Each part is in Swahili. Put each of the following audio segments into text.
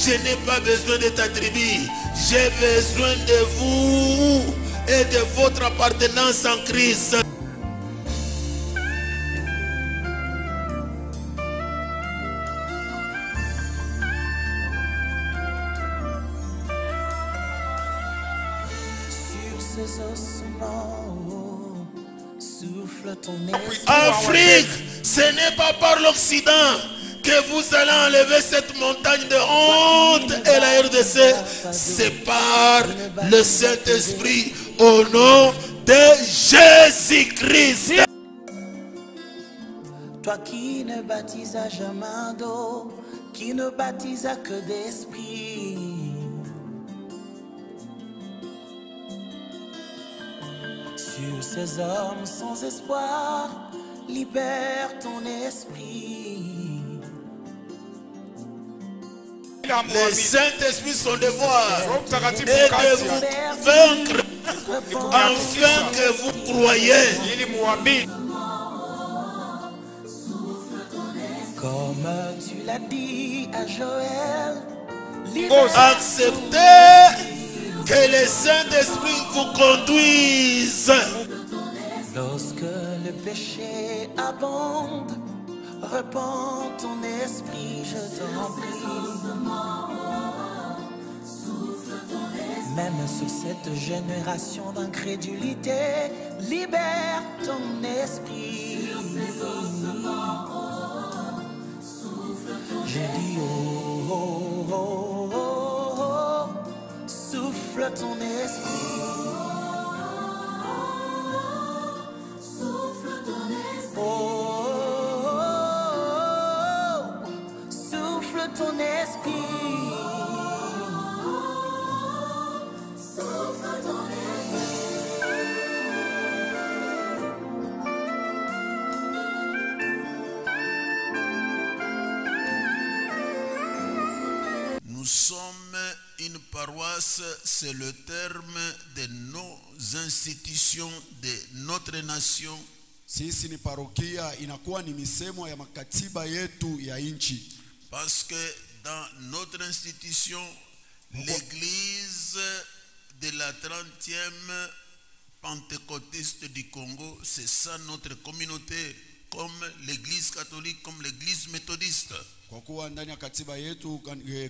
Je n'ai pas besoin de ta tribu. J'ai besoin de vous et de votre appartenance en Christ. Afrique, ce n'est pas par l'Occident que vous allez enlever cette montagne de honte et la RDC. C'est par le Saint-Esprit au nom de Jésus-Christ. Toi qui ne baptises jamais d'eau, qui ne baptises que d'esprit. Sur ces hommes sans espoir, libère ton esprit. Le Saint-Esprit, son devoir est de vous vaincre afin que vous croyez. Comme tu l'as dit à Joël, acceptez que le Saint-Esprit vous conduise. Lorsque le péché abonde, repends ton esprit, je t'en prie. Même sur cette génération d'incrédulité, libère ton esprit. J'ai dit oh, oh, oh, oh, oh, souffle ton esprit. Souffle ton esprit. Oh, oh, oh, oh, souffle ton esprit. Souffle ton esprit. Nous sommes une paroisse, c'est le terme de nos institutions, de notre nation. Sisi ni parokia, inakuwa ni misemo ya makatiba yetu ya nchi. Parce que dans notre institution, l'église de la 30e pentecôtiste du Congo, c'est ça notre communauté, comme l'église catholique, comme l'église méthodiste. Kwa kuwa ndani ya katiba yetu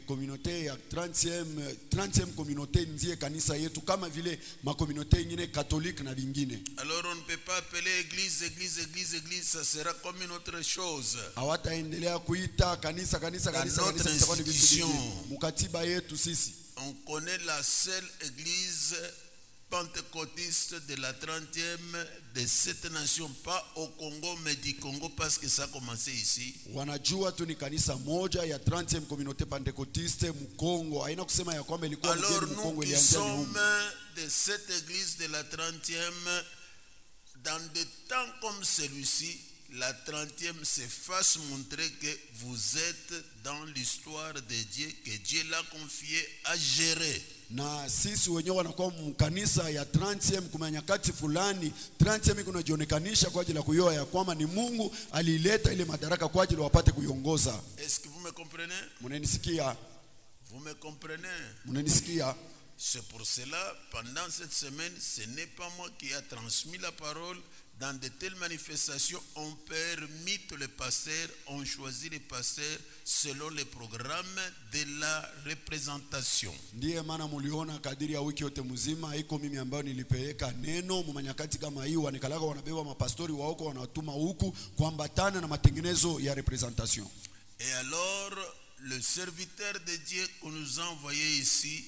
communauté ya 30e communauté ndiye kanisa yetu kama vile makomunote nyingine catholique na vingine. Alors on ne peut pas appeler église, ça sera comme une autre chose. Hawataendelea kuita kanisa itakuwa ni vitu vingine. Mkatiba yetu sisi on connaît la seule église pentecôtiste de la 30e de cette nation, pas au Congo mais du Congo parce que ça a commencé ici. Wanajua tu ni kanisa moja ya 30e communauté pentecôtiste Mkongo. Haina kusema ya kwamba ilikuwa Mkongo ilianzia huko. Alors nous qui sommes de cette église de la 30e, dans des temps comme celui-ci, la 30e se fasse montrer que vous êtes dans l'histoire de Dieu, que Dieu l'a confié à gérer. Na sisi wenyewe wanakuwa mkanisa ya 30e kwa nyakati fulani 30e kunajionekanisha kwa ajili ya kuyoa ya kwamba ni Mungu alileta ile madaraka kwa ajili wapate kuiongoza. Est-ce que vous me comprenez? Mnanisikia? Vous me comprenez? Mnanisikia? C'est pour cela, pendant cette semaine, ce n'est pas moi qui a transmis la parole. Dans de telles manifestations, on permet les pasteurs, on choisit les pasteurs selon le programme de la représentation. Ndiye maana muliona kadiri ya wiki yote mzima haiko mimi ambayo nilipeleka neno mumanyakati kama hii wanikalaka wanabeba mapastori waoko wanatuma huku kuambatana na matengenezo ya representation. Et alors le serviteur de Dieu qu'on nous a envoyé ici,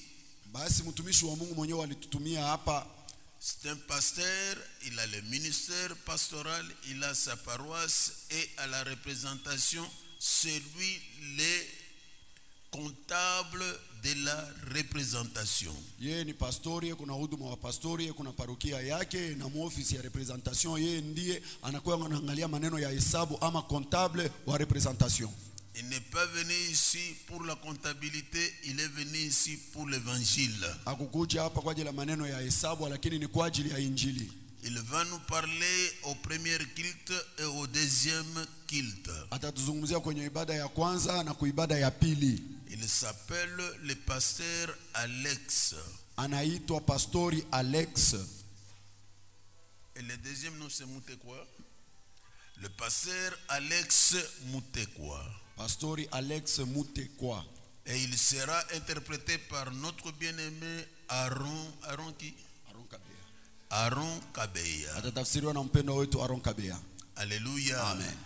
basi mtumishi wa Mungu mwenyewe alitutumia hapa. C'est un pasteur, il a le ministère pastoral, il a sa paroisse et à la représentation, c'est lui le comptable de la représentation. Yeye ni pastori, kuna huduma wa pastori, kuna parokia yake na ofisi ya representation, yeye ndiye anakuwa anaangalia maneno ya hesabu ama comptable wa representation. Il n'est pas venu ici pour la comptabilité, il est venu ici pour l'évangile. Hakukuja hapa kwa ajili ya maneno ya hesabu lakini ni kwa ajili ya injili. Il va nous parler au premier culte et au deuxième culte. Atatuzungumzia kwenye ibada ya kwanza na kuibada ya pili. Il s'appelle le pasteur Alex. anaitwa Pastori Alex. Et le deuxième nom c'est Mutekwa. Le pasteur Alex Mutekwa. Pastori Alex Mutekwa. Et il sera interprété par notre bien-aimé Aaron qui? Aaron Kabeya. Atatafsiriwa na mpendo wetu Aaron Kabeya. Alléluia. Amen.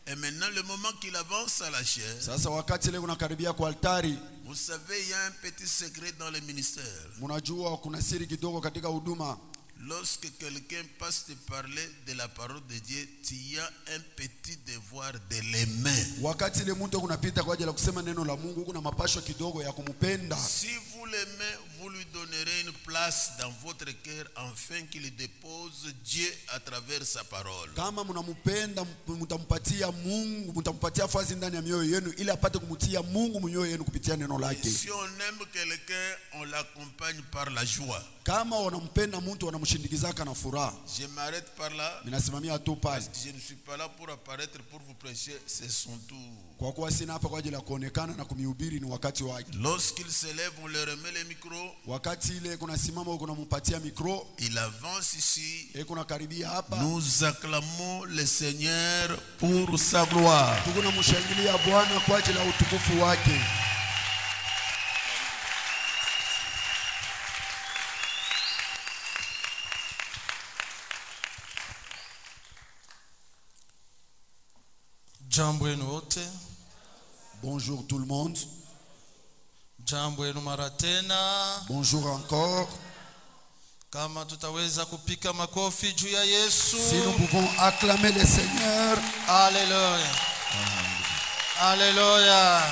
Et maintenant le moment qu'il avance à la chair. Sasa wakati leo kunakaribia kwa altari, Vous savez, il y a un petit secret dans le ministère. mnajua kuna siri kidogo katika huduma. Lorsque quelqu'un passe te parler de la parole de Dieu, tu as un petit devoir de l'aimer. Wakati ile mtu kunapita kwa ajili ya kusema neno la Mungu, kuna mapasho kidogo ya kumpenda. Si vous l'aimez, vous lui donnerez une place dans votre cœur afin qu'il dépose Dieu à travers sa parole. Kama mnampenda, mtampatia Mungu, mtampatia nafasi ndani ya mioyo yenu ili apate kumtia Mungu mioyo yenu kupitia neno lake. Si on aime quelqu'un, on l'accompagne par la joie. Kama wanampenda mtu wanamshindikizaka na furaha. Je m'arrête par là. Minasimamia tu pale. Je ne suis pas là pour apparaître pour vous prêcher, c'est son tour. Kwa kuwa sina hapa kwa ajili ya kuonekana na kumhubiri, ni wakati wake. Lorsqu'il se lève, on le remet le micro. Wakati ile kuna simama kuna mpatia micro, Il avance ici. kuna karibia hapa. Nous acclamons le Seigneur pour sa gloire. Tukuna mshangilia Bwana kwa ajili ya utukufu wake. Jambo yenu wote. Bonjour tout le monde. Jambo yenu mara tena. Bonjour encore. Kama tutaweza kupika makofi juu ya Yesu. Si nous pouvons acclamer le Seigneur. Alléluia. Alléluia.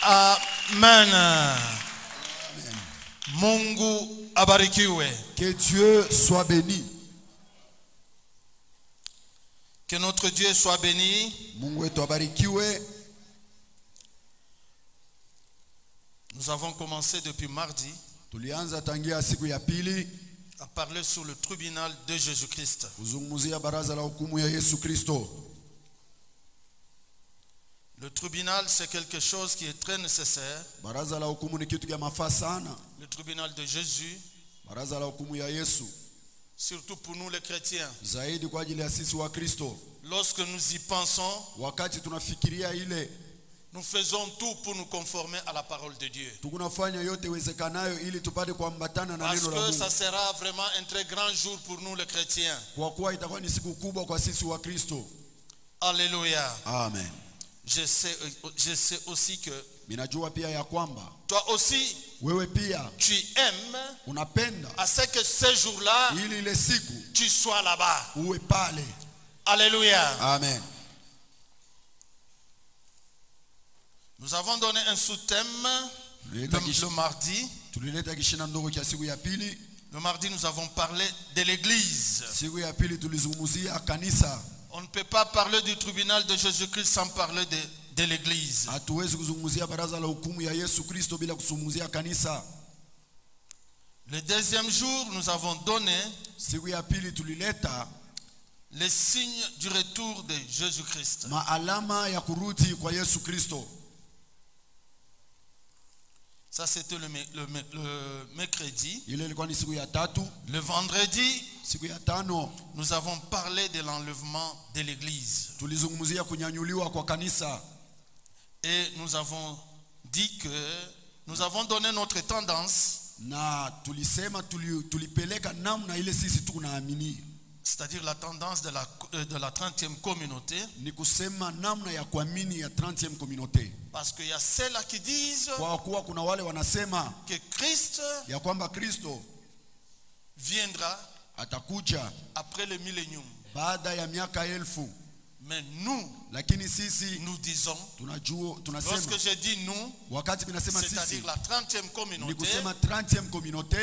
Amen. Mungu abarikiwe. Que Dieu soit béni. Que notre Dieu soit béni. Mungu wetu abarikiwe. Nous avons commencé depuis mardi Tulianza tangia siku ya pili à parler sur le tribunal de Jésus-Christ. kuzungumzia baraza la hukumu ya Yesu Kristo. Le tribunal, c'est quelque chose qui est très nécessaire. Baraza la hukumu ni kitu kia mafaa sana. Le tribunal de Jésus, Baraza la hukumu ya Yesu, surtout pour nous les chrétiens. zaidi kwa ajili ya sisi wa Kristo. Lorsque nous y pensons, Wakati tunafikiria ile, nous faisons tout pour nous conformer à la parole de Dieu. tukunafanya yote wezekanayo ili tupate kuambatana na Parce neno la que ça Mungu. sera vraiment un très grand jour pour nous les chrétiens. Kwa kuwa itakuwa ni siku kubwa kwa sisi wa Kristo. Alléluia. Amen. Je sais aussi que Minajua pia ya kwamba toi aussi, wewe pia tu aimes unapenda à ce que ce jour-là, ili ile siku tu sois là-bas. uwe pale. Alléluia. Amen. Nous avons donné un sous-thème le mardi. Tulileta kishina ndogo cha siku ya pili. Le mardi, nous avons parlé de l'église. Siku ya pili tulizungumzia kanisa. On ne peut pas parler du tribunal de Jésus-Christ sans parler de l'église. Hatuwezi kuzungumzia baraza la hukumu ya Yesu Kristo bila kuzungumzia kanisa. Le deuxième jour, nous avons donné Siku ya pili tulileta les signes du retour de Jésus-Christ. maalama ya kurudi kwa Yesu Kristo. Ça, c'était le mercredi. Ile ilikuwa ni siku ya tatu. Le vendredi, Siku ya tano nous avons parlé de l'enlèvement de l'église. tulizungumzia kunyanyuliwa kwa kanisa. Et nous avons dit que nous avons donné notre tendance, Na tulisema tulipeleka namna ile sisi tunaamini. c'est-à-dire la tendance de la 30e communauté. Ni kusema namna ya kuamini ya 30e communauté. Parce qu'il y a ceux-là qui disent Kwa kuwa kuna wale wanasema que Christ ya kwamba Kristo viendra atakuja après le millénium. baada ya miaka 1000. Mais nous, Lakini sisi nous disons, tunasema lorsque je dis nous, wakati binasema sisi c'est-à-dire la 30e ni communauté, kusema 30e communauté.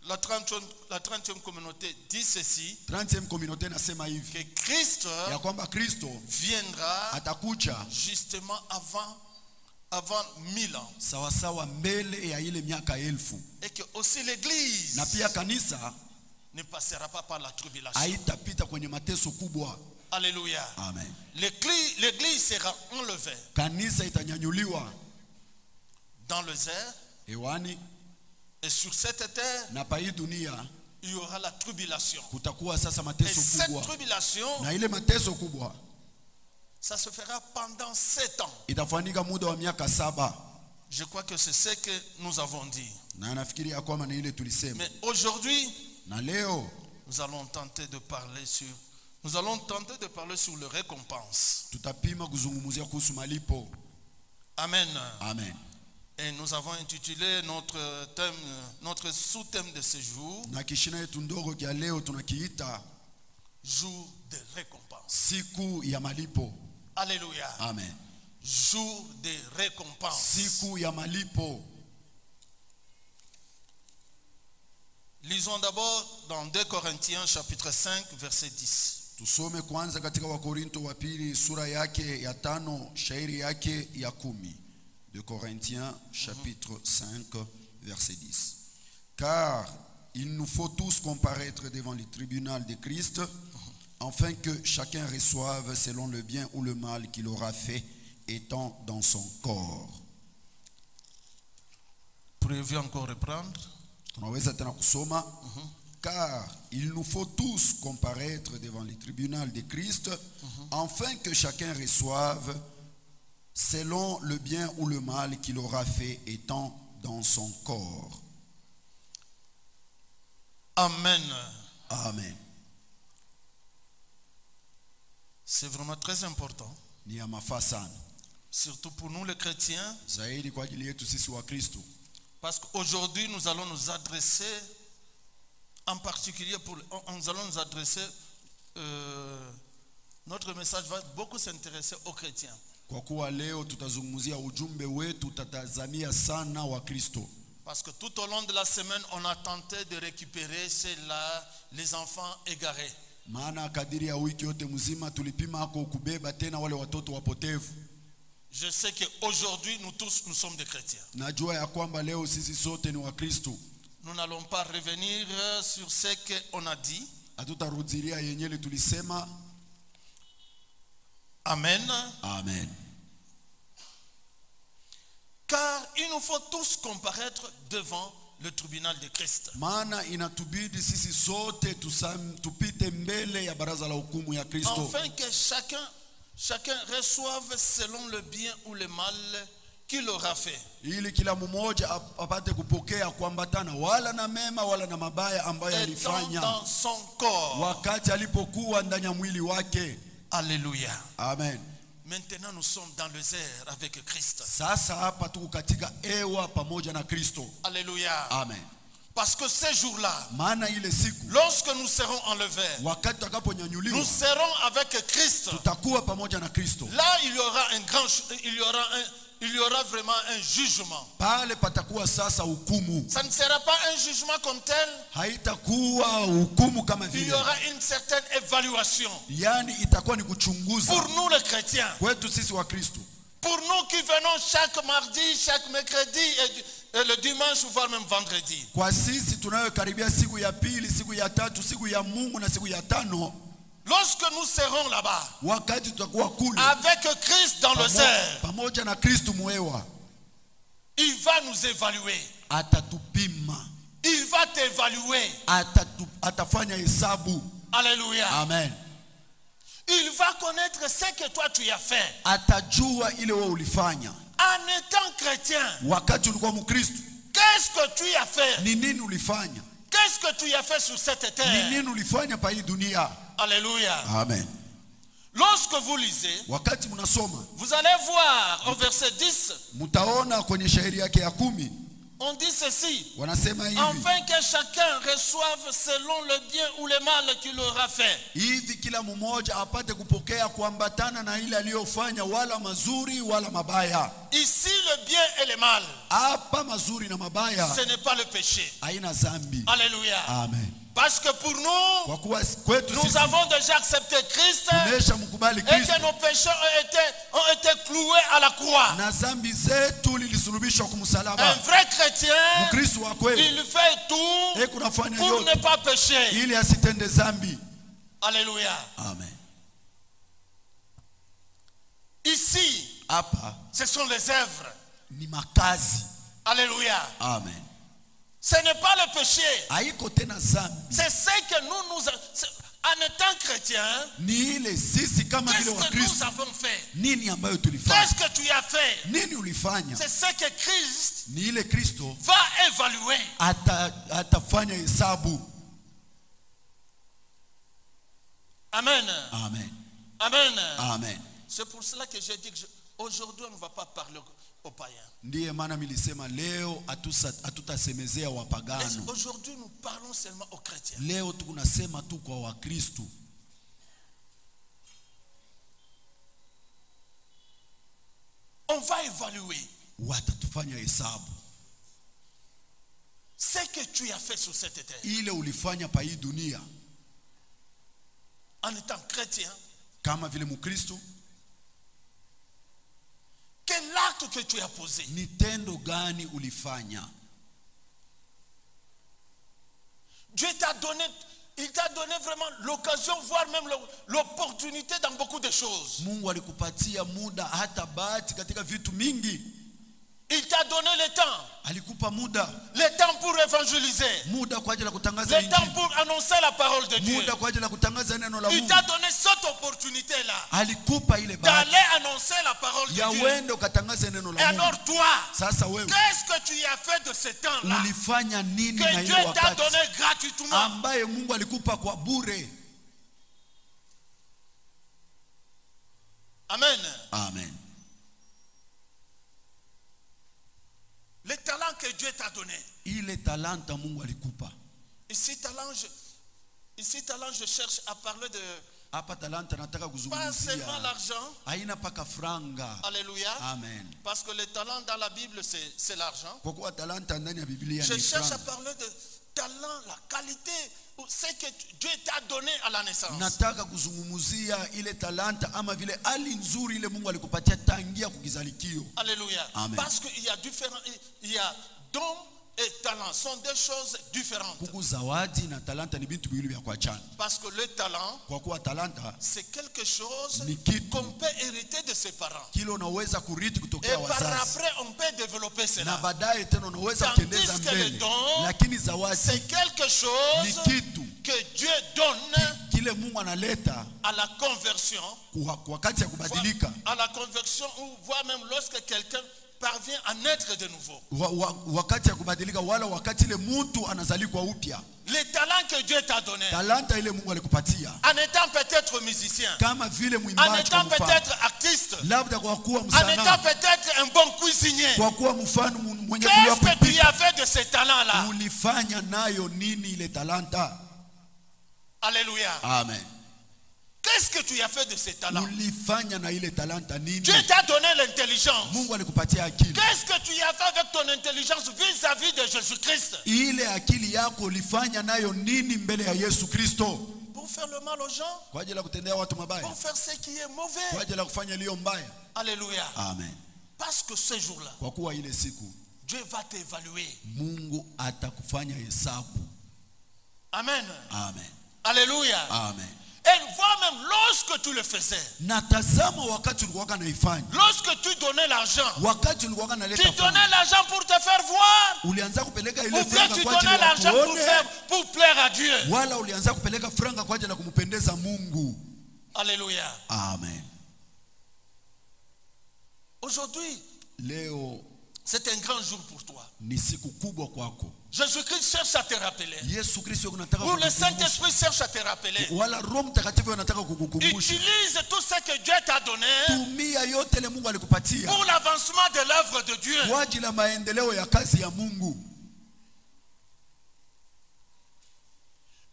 la 30e communauté dit ceci, 30e communauté nasema hivi que Christ ya kwamba Kristo viendra atakuja justement avant 1000 ans. sawa sawa mbele ya ile miaka 1000. Et que aussi l'église Na pia kanisa ne passera pas par la tribulation. haitapita kwenye mateso kubwa. Alléluia. Amen. L'église sera enlevée Kanisa itanyanyuliwa dans le désert. hewani, Et sur cette terre, na pa hii dunia il y aura la tribulation. kutakuwa sasa Et mateso cette kubwa, tribulation, na ile mateso kubwa ça se fera pendant 7 ans. itafanyika muda wa miaka 7. Je crois que c'est ce que nous avons dit. Na nafikiri ya kwamba ni ile tulisema. Mais aujourd'hui, Na leo nous allons tenter de parler sur les récompenses. tutapima kuzungumzia kuhusu malipo. Amen. Amen. Et nous avons intitulé notre sous-thème de ce jour, Na kishina yetu ndogo kia leo tunakiita jour de récompense. siku ya malipo. Alléluia. Amen. Jour de récompense. Siku ya malipo. Lisons d'abord dans 2 Corinthiens chapitre 5 verset 10. Tusome kwanza katika Wakorinto wa pili sura yake ya 5 shairi yake ya 10. De Corinthiens chapitre 5 verset 10. Car il nous faut tous comparaître devant le tribunal de Christ, afin que chacun reçoive selon le bien ou le mal qu'il aura fait, étant dans son corps. Pourriez-vous encore reprendre? Tunaweza tena kusoma. Car il nous faut tous comparaître devant le tribunal de Christ, afin que chacun reçoive selon le bien ou le mal qu'il aura fait, étant dans son corps. Amen. Amen. C'est vraiment très important, Ni ya mafaa sana, surtout pour nous les chrétiens, zaidi kwa ajili yetu sisi wa Kristo, parce qu'aujourd'hui nous allons nous adresser, en particulier nous allons nous adresser, notre message va beaucoup s'intéresser aux chrétiens. kwa kuwa leo tutazungumzia ujumbe wetu tatazamia sana wa Kristo. Parce que tout au long de la semaine, on a tenté de récupérer les enfants égarés. Maana kadiri ya wiki yote mzima tulipima hako kubeba tena wale watoto wapotevu. Je sais qu'aujourd'hui, nous tous, nous sommes des chrétiens. Najua ya kwamba leo sisi sote ni wa Kristo. Nous n'allons pas revenir sur ce qu'on a dit. Hatutarudilia yenyewe tulisema. Amen. Amen. Car il nous faut tous comparaître devant le tribunal de Christ. Maana inatubidi sisi sote tupite mbele ya baraza la hukumu ya Kristo. Afin que chacun reçoive selon le bien ou le mal qu'il aura fait. Ili kila mmoja apate kupokea kuambatana wala na mema wala na mabaya ambayo alifanya dans son corps. wakati alipokuwa ndani ya mwili wake. Alléluia. Amen. Maintenant nous sommes dans le air avec Christ. Sasa hapa tuko katika ewa pamoja na Kristo. Alléluia. Amen. Parce que ces jours-là, Maana ile siku lorsque nous serons enlevés, wakati nous tutakaponyanyuliwa serons avec Christ. tutakuwa pamoja na Kristo. Là, il y aura vraiment un jugement. Pale patakuwa sasa hukumu. Ça ne sera pas un jugement comme tel. Haitakuwa hukumu kama Il vile. y aura une certaine évaluation. Yani itakuwa ni kuchunguza. Pour nous les chrétiens, Kwetu sisi wa Kristo. pour nous qui venons chaque mardi, chaque mercredi et le dimanche, voire même vendredi. Kwa sisi tunayokaribia siku ya pili, siku ya tatu, siku ya Mungu na siku ya tano, Lorsque nous serons là-bas, wakati tutakuwa kule avec Christ dans le ciel, pamoja na Kristo mwewa, il va nous évaluer. atatupima, Il va t'évaluer. atafanya hesabu. Alléluia. Amen. Il va connaître ce que toi tu as fait. Atajua ile wewe ulifanya En étant chrétien, wakati ulikuwa Mkristo. qu'est-ce que tu as fait? Ni nini ulifanya? Qu'est-ce que tu as fait sur cette Ni terre? nini ulifanya pa hii dunia? Alléluia. Amen. Lorsque vous lisez, Wakati mnasoma vous allez voir au verset 10, mtaona kwenye shairi yake ya 10 on dit ceci: wanasema hivi, afin que chacun reçoive selon le bien ou le mal qu'il aura fait. hivi kila mmoja apate kupokea kuambatana na ile aliyofanya, wala mazuri wala mabaya. Ici, le bien et le mal, Hapa mazuri na mabaya ce n'est pas le péché. haina dhambi. Alléluia. Amen. Parce que pour nous, Kwa kuwa kwetu nous sisi avons déjà accepté Christ tumesha mkubali et Kristo que nos péchés ont été cloués à la croix. na dhambi zetu lilisulubishwa Un kumsalaba. vrai chrétien, Mkristo wa kweli il fait tout kunafanya pour ne yote pas pécher. ili asitende dhambi. Alléluia. Amen. Ici, hapa ce sont les œuvres. ni makazi. Alléluia. Amen. Ce n'est pas le péché. Haiko tena zambi. C'est ce que nous en étant chrétiens, Ni ile sisi kama vile qu'est-ce wa que nous Kristo. avons fait? Nini ambayo tulifanya? Qu'est-ce que tu as fait? Nini ulifanya? C'est ce que Christ Ni ile Kristo va évaluer. atafanya hesabu. Amen. Amen. Amen. Amen. C'est pour cela que j'ai dit que aujourd'hui on ne va pas parler aux païens. Ndiye maana milisema leo hatutasemezea wapagano. Aujourd'hui nous parlons seulement aux chrétiens. Leo tukunasema tu kwa Wakristo. On va évaluer Watatufanya hesabu. ce que tu as fait sur cette terre. Ile ulifanya pa hii dunia En étant chrétien, kama vile Mkristo, quel acte que tu as posé? ni tendo gani ulifanya? Dieu t'a donné, il t'a donné vraiment l'occasion, voire même l'opportunité dans beaucoup de choses. Mungu alikupatia muda hata bahati katika vitu mingi. Il t'a donné le temps. Alikupa muda. Le temps pour évangéliser. Muda kwa ajili ya kutangaza Le temps injili. pour annoncer la parole de Dieu. Muda kwa ajili ya kutangaza neno la Il Mungu. t'a donné cette opportunité-là Alikupa ile bahati d'aller annoncer la parole de ya Dieu. uende ukatangaza neno Et la Mungu. alors toi, Sasa wewe qu'est-ce que tu as fait de ce temps-là ulifanya nini na que ile Dieu t'a wakati donné gratuitement? ambaye Mungu alikupa kwa bure? Amen. Amen. Les talents que Dieu t'a donné. Ile talanta Mungu alikupa. Ici, talent, je cherche à parler de Hapa talanta nataka pas seulement kuzungumzia. l'argent. Haina paka franga. Alléluia. Amen. Parce que le talent dans la Bible, c'est l'argent. Kwa kuwa talanta ndani ya Biblia Je ni cherche à franga. parler de talent, la qualité, ou ce que Dieu t'a donné à la naissance. Nataka kuzungumzia ile talanta ama vile hali nzuri ile Mungu alikupatia tangia kukizalikio. Alléluia. Amen. Parce qu'il y a dons et talents sont deux choses différentes. Kuku zawadi na talanta ni bintu biwili vya kuachana. Parce que le talent, Kwa kuwa talanta c'est quelque chose ni kitu qu'on peut hériter de ses parents. kile unaweza kurithi Et kutokea par wazazi. après, on peut développer Na cela. baadaye tena unaweza Tandis kutendeza que le mbele. don, Lakini zawadi c'est quelque ni chose kitu que Dieu donne kile Mungu analeta à la conversion. kwa wakati ya kubadilika. À la conversion, ou voire même lorsque quelqu'un parvient à naître de nouveau. Wakati ya kubadilika wala wakati ile mtu anazalikwa upya. Les talents que Dieu t'a donné, Talanta ile Mungu alikupatia. en étant peut-être musicien, Kama vile en mwimbaji kwa étant mfano. peut-être artiste, Labda kwa kuwa en étant msana. peut-être un bon cuisinier. Kwa kuwa mfano mwenye kujua Qu'est-ce que tu kupika. as fait de ces talents-là? Ulifanya nayo nini ile talanta? Alléluia. Amen. Qu'est-ce que tu as fait de ces talents? Ulifanya na ile talanta nini? Dieu t'a donné l'intelligence. Mungu alikupatia akili. Qu'est-ce que tu as fait avec ton intelligence vis-à-vis de Jésus-Christ? Ile akili yako ulifanya nayo nini mbele ya Yesu Kristo? Pour faire le mal aux gens? Kwa ajili ya kutendea watu mabaya? Pour faire ce qui est Kwa mauvais? ajili ya kufanya iliyo mbaya? Alléluia. Amen. Parce que ce jour-là, Kwa kuwa ile siku Dieu va t'évaluer. Mungu atakufanya hesabu. Amen. Amen. Alléluia. Amen. Et voire même lorsque tu le faisais, Na tazama wakati ulikuwa naifanya. lorsque tu donnais l'argent, Wakati ulikuwa tu naleta donnais franga. l'argent pour te faire voir, Ulianza kupeleka ile ou bien franga tu kwa ajili donnais ya l'argent kuone. pour plaire à Dieu. Wala ulianza kupeleka franga kwa ajili ya kumpendeza Mungu. Alléluia. Amen. Aujourd'hui, Leo c'est un grand jour pour toi. ni siku kubwa kwako. Jésus-Christ cherche à te rappeler. Yesu Kristo anataka Ou le kukukumbusha. Saint-Esprit cherche à te rappeler. Wala Roho Mtakatifu anataka kukukumbusha. Utilise tout ce que Dieu t'a donné Tumia yote ile Mungu alikupatia pour l'avancement de l'œuvre de Dieu. kwa ajili ya maendeleo ya kazi ya Mungu.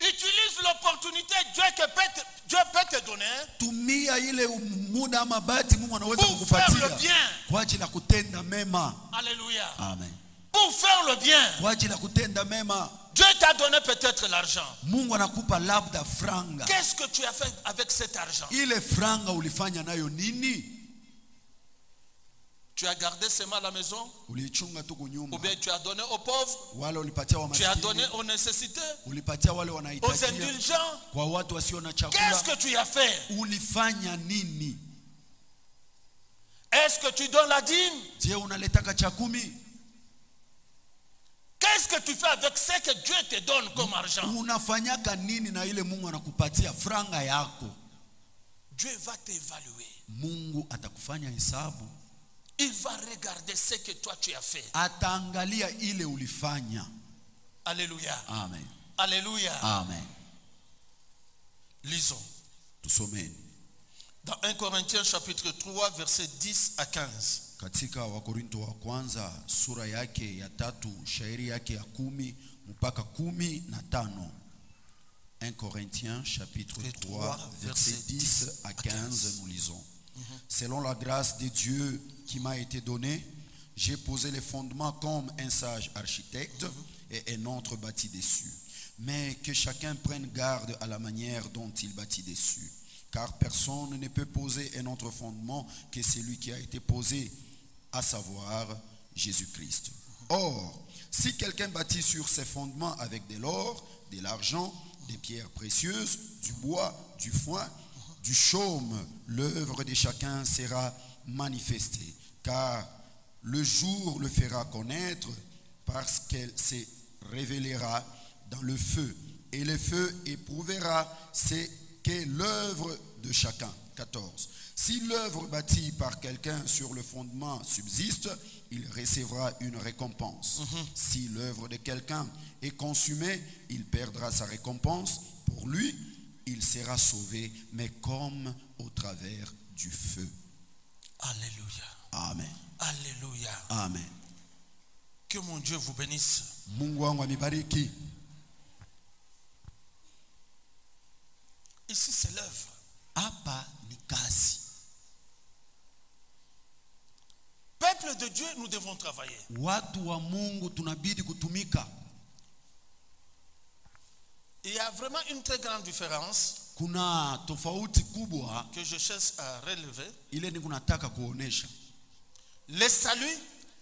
Utilise l'opportunité Dieu peut te donner Tumia ile muda ama bahati Mungu anaweza pour faire le kukupatia bien. kwa ajili ya kutenda mema. Alléluia. Amen. Pour faire le bien. Kwa ajili ya kutenda mema. Dieu t'a donné peut-être l'argent. Mungu anakupa labda franga. Qu'est-ce que tu as fait avec cet argent? Ile franga ulifanya nayo nini? Tu as gardé seulement à la maison? Ulichunga tu Ou kunyumba? bien tu as donné aux pauvres? Wala ulipatia wa Tu as maskini? donné aux nécessités? Ulipatia wale Aux wanahitaji? indulgents? Kwa watu wasio na chakula? Qu'est-ce que tu as fait? Ulifanya nini? Est-ce que tu donnes la dîme? Je unaletaka cha kumi? Qu'est-ce que tu fais avec ce que Dieu te donne comme argent? Unafanyaka nini na ile Mungu anakupatia franga yako? Dieu va t'évaluer. Mungu atakufanya hesabu. Il va regarder ce que toi tu as fait. Ataangalia ile ulifanya. Alléluia. Amen. Alléluia. Amen. Lisons. Tusomeni. Dans 1 Corinthiens chapitre 3 versets 10 à 15. Katika Wakorinto wa kwanza sura yake ya 3 shairi yake ya 10 mpaka 15. 1 Corinthiens chapitre 3 verset 10 à 15 nous lisons. Selon la grâce de Dieu qui m'a été donnée, j'ai posé les fondements comme un sage architecte et un autre bâtit dessus. Mais que chacun prenne garde à la manière dont il bâtit dessus. Car personne ne peut poser un autre fondement que celui qui a été posé, à savoir Jésus-Christ. Or, si quelqu'un bâtit sur ses fondements avec de l'or, de l'argent, des pierres précieuses, du bois, du foin, du chaume, l'œuvre de chacun sera manifestée, car le jour le fera connaître, parce qu'elle se révélera dans le feu, et le feu éprouvera ce qu'est l'œuvre de chacun. 14. Si l'œuvre bâtie par quelqu'un sur le fondement subsiste, il recevra une récompense. Si l'œuvre de quelqu'un est consumée, il perdra sa récompense. Pour lui, il sera sauvé, mais comme au travers du feu. Alléluia. Amen. Alléluia. Amen. Que mon Dieu vous bénisse. Mungu wangu amibariki. Ici c'est l'œuvre. Hapa ni kazi. Peuple de Dieu, nous devons travailler. Watu wa Mungu tunabidi kutumika. Il y a vraiment une très grande différence Kuna tofauti kubwa que je cherche à relever. ile ni kunataka kuonesha. Le salut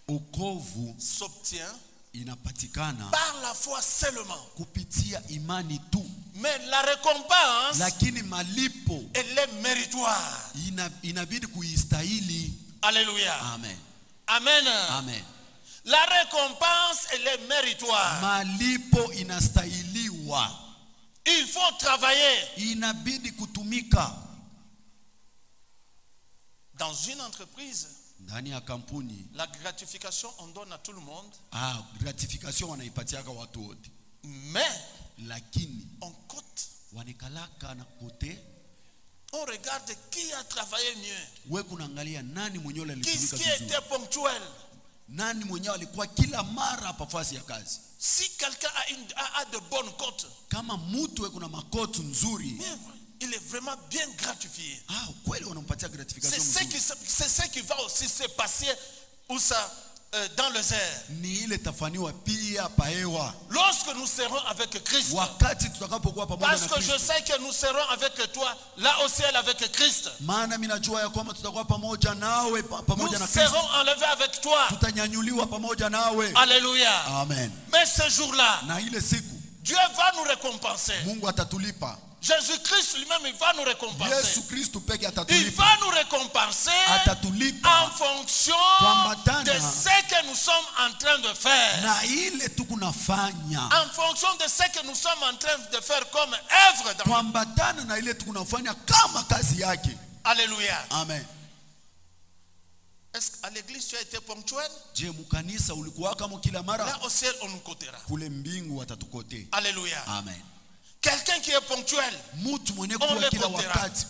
Okovu s'obtient inapatikana par la foi seulement. kupitia imani tu. Mais la récompense, Lakini malipo elle est méritoire. inabidi kuistahili. Alléluia. Amen. Amen. Amen. La récompense, elle est méritoire. Malipo inastahiliwa. Il faut travailler. Inabidi kutumika. Dans une entreprise, Ndani ya kampuni, la gratification, on donne à tout le monde. gratification wanaipatiaka watu wote. Mais, Lakini on cote. wanikalaka na kote, On regarde qui a travaillé mieux. wewe kunaangalia nani mwenyewe Qui alitumika qui vizuri. était ponctuel. Nani mwenyewe alikuwa kila mara hapa fasi ya kazi. Si quelqu'un a de bonnes cotes, Kama mtu wewe kuna makotu nzuri, il est vraiment bien gratifié. kweli wanampatia gratification nzuri. C'est ce qui va aussi se passer où ça, dans les airs. Ni ile tafaniwa pia paewa. Lorsque nous serons avec Christ. Wakati tutakapokuwa pamoja na Parce que je Kristo. sais que nous serons avec toi là au ciel avec Christ. Maana mimi najua ya kwamba tutakuwa pamoja nawe pamoja na Nous Kristo. serons enlevés avec toi. Tutanyanyuliwa pamoja nawe. Alléluia. Amen. Mais ce jour-là, Na ile siku Dieu va nous récompenser. Mungu atatulipa. Jésus-Christ lui-même, il va nous récompenser. Yesu Kristo peke Il atatulipa. va nous récompenser Atatulipa en fonction kuambatana de ce que nous sommes en train de faire. na ile tukunafanya. En fonction de ce que nous sommes en train de faire comme œuvre dans Kuambatana na ile tukunafanya kama kazi yake. Alléluia. Amen. Est-ce qu'à l'église tu as été ponctuel? Je, mukanisa ulikuwa kama kila mara? Là au ciel on nous cotera. Kule mbingu watatukote. Alléluia. Amen. Quelqu'un qui est ponctuel, Mtu mwenye On kuwa le kila kotera. wakati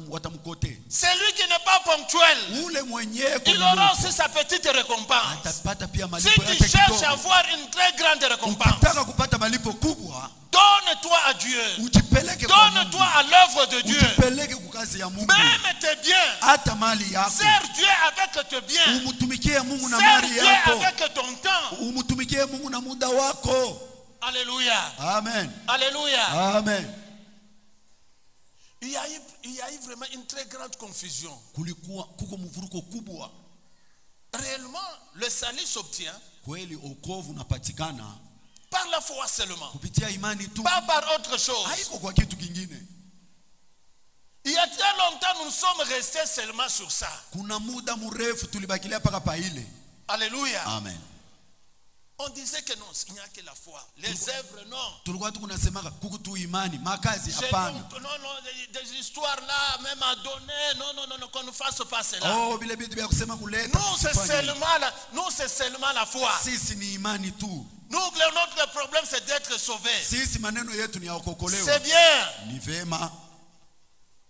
watamkote. celui qui n'est pas ponctuel, Ule mwenye il aura aussi sa petite récompense. atapata pia Si malipo tu yake cherches à kidogo. avoir une très grande récompense, Ukitaka kupata malipo kubwa, donne-toi à Dieu. ujipeleke kwa Mungu. Donne-toi à l'œuvre de Dieu. Ujipeleke kwa kazi ya Mungu. Même tes biens. Hata mali yako. Sers Dieu avec tes biens. Umutumikie Mungu na Sers mali Dieu yako. avec ton temps. Umutumikie Mungu na muda wako. Alléluia. Amen. Alléluia. Amen. Il y a eu vraiment une très grande confusion. Kuko mvuruko kubwa. Réellement, le salut s'obtient Kweli okovu unapatikana par la foi seulement. kupitia imani tu. Pas par autre chose. Haiko kwa kitu kingine. Il y a très longtemps, nous sommes restés seulement sur ça. Kuna muda mrefu tulibakilia paka pa ile. Alléluia. Amen. On disait que non, il n'y a que la foi. Les œuvres, non. Tulikuwa tukunasemaka kuku tu imani, makazi Non, hapana. des histoires là, même à donner. Non, qu'on ne fasse pas cela. Oh, vile vitu vya kusema kuleta. Nous, c'est seulement la foi. Sisi ni imani tu. Nous, notre problème, c'est d'être sauvés. Sisi maneno yetu ni ya kuokolewa. C'est bien. Ni vema.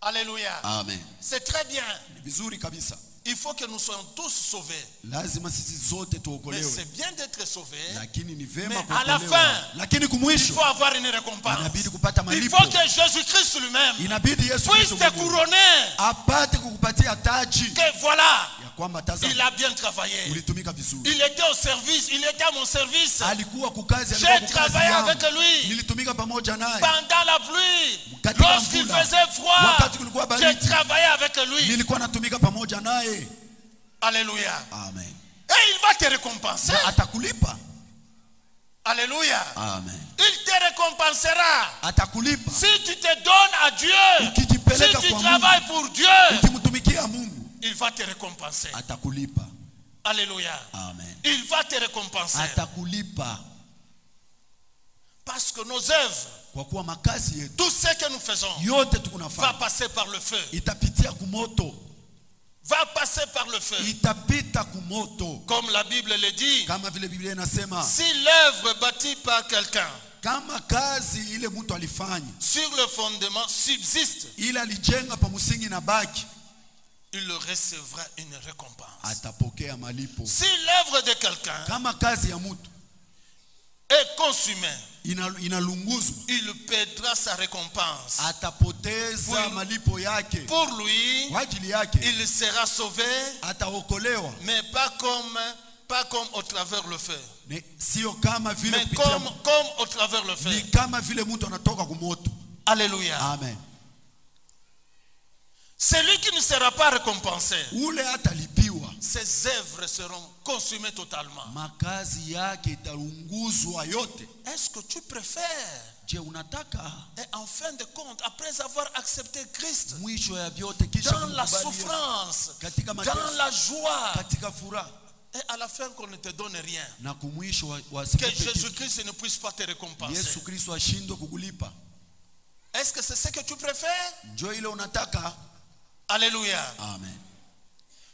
Alléluia. Amen. C'est très bien. Ni vizuri kabisa. Il faut que nous soyons tous sauvés. Lazima sisi zote Mais tuokolewe. c'est bien d'être sauvés. Lakini ni vema Mais à la kuokolewa. fin, Lakini il kumwisho faut avoir une récompense. inabidi kupata Il malipo. faut que Jésus-Christ lui-même Inabidi Yesu puisse Kristo te mwenyewe couronner. apate kukupatia taji Que voilà, ya kwamba il tazama a bien travaillé. ulitumika vizuri. Il était au service, il était à mon service. Alikuwa kukazi, J'ai alikuwa kukazi travaillé yangu. avec lui Nilitumika pamoja naye. pendant la pluie. Katika Lorsqu'il mvula. faisait froid, Wakati kulikuwa j'ai baridi. travaillé avec lui. Nilikuwa natumika pamoja naye. Alléluia. Amen. Et il va te récompenser. Na atakulipa. Alléluia. Amen. Il te récompensera. Atakulipa. Si tu te donnes à Dieu, Ukijipeleka si tu kwa travailles Mungu, pour Dieu, ukimtumikia Mungu, il va te récompenser. atakulipa. Alléluia. Amen. Il va te récompenser. Atakulipa. Parce que nos œuvres, Kwa kuwa makazi yetu tout ce que nous faisons, yote va tukunafanya passer par le feu. itapitia kumoto. Va passer par le feu. Itapita kumoto. Comme la Bible le dit, Kama vile Biblia inasema, si l'œuvre bâtie par quelqu'un kama kazi ile mtu alifanya sur le fondement subsiste, ile alijenga pa msingi na baki, il recevra une récompense. atapokea malipo. Si l'œuvre de quelqu'un Kama kazi ya mtu est consumée, inalunguzwa, il perdra sa récompense. atapoteza malipo yake. Pour lui, Kwa ajili yake il sera sauvé, ataokolewa, mais pas comme au travers le feu. sio kama vile Mais kupitia, comme au travers le feu. ni kama vile mtu anatoka kumoto. Alléluia. Amen. Celui qui ne sera pas récompensé, Ule atalipiwa, ses œuvres seront consumées totalement. makazi yake italunguzwa yote. Est-ce que tu préfères, Je, unataka et en fin de compte, après avoir accepté Christ, mwisho ya vyote kisha dans la kumkubali Yesu, souffrance, katika dans mateso, la joie, katika furaha, et à la fin qu'on ne te donne rien, na kumwisho wa que siku pekee Jésus-Christ ne puisse pas te récompenser? Yesu Kristo ashindwe kukulipa? Est-ce que c'est ce que tu préfères? Njo ile unataka? Alléluia. Amen.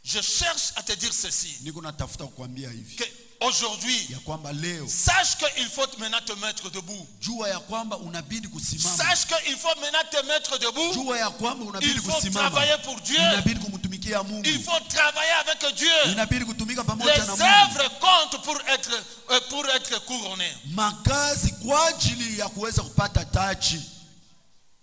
Je cherche à te dire ceci, Niko natafuta kukwambia hivi que aujourd'hui, ya kwamba leo sache qu'il faut maintenant te mettre debout. jua ya kwamba unabidi kusimama. Sache qu'il faut maintenant te mettre debout. Jua ya kwamba unabidi Il faut kusimama. travailler pour Dieu. Inabidi kumtumikia Mungu. Il faut travailler avec Dieu. Inabidi kutumika pamoja Les na Mungu. œuvres comptent pour être couronné. Makazi kwa ajili ya kuweza kupata taji.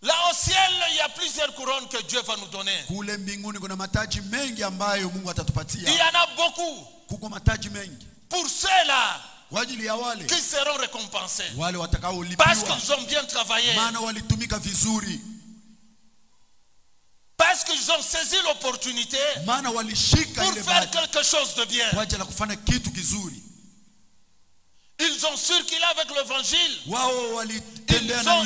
Là au ciel, il y a plusieurs couronnes que Dieu va nous donner. Kule mbinguni kuna mataji mengi ambayo Mungu Il y atatupatia. en a beaucoup. Kuko mataji mengi Pour ceux-là kwa ajili ya wale qui seront récompensés. wale Parce watakaolipiwa, qu'ils ont bien travaillé. maana walitumika vizuri, Parce qu'ils ont saisi l'opportunité maana walishika pour ile faire bahati quelque chose de bien. kwa ajili ya kufanya kitu kizuri. Ils ont circulé avec l'évangile. Wao walitembea na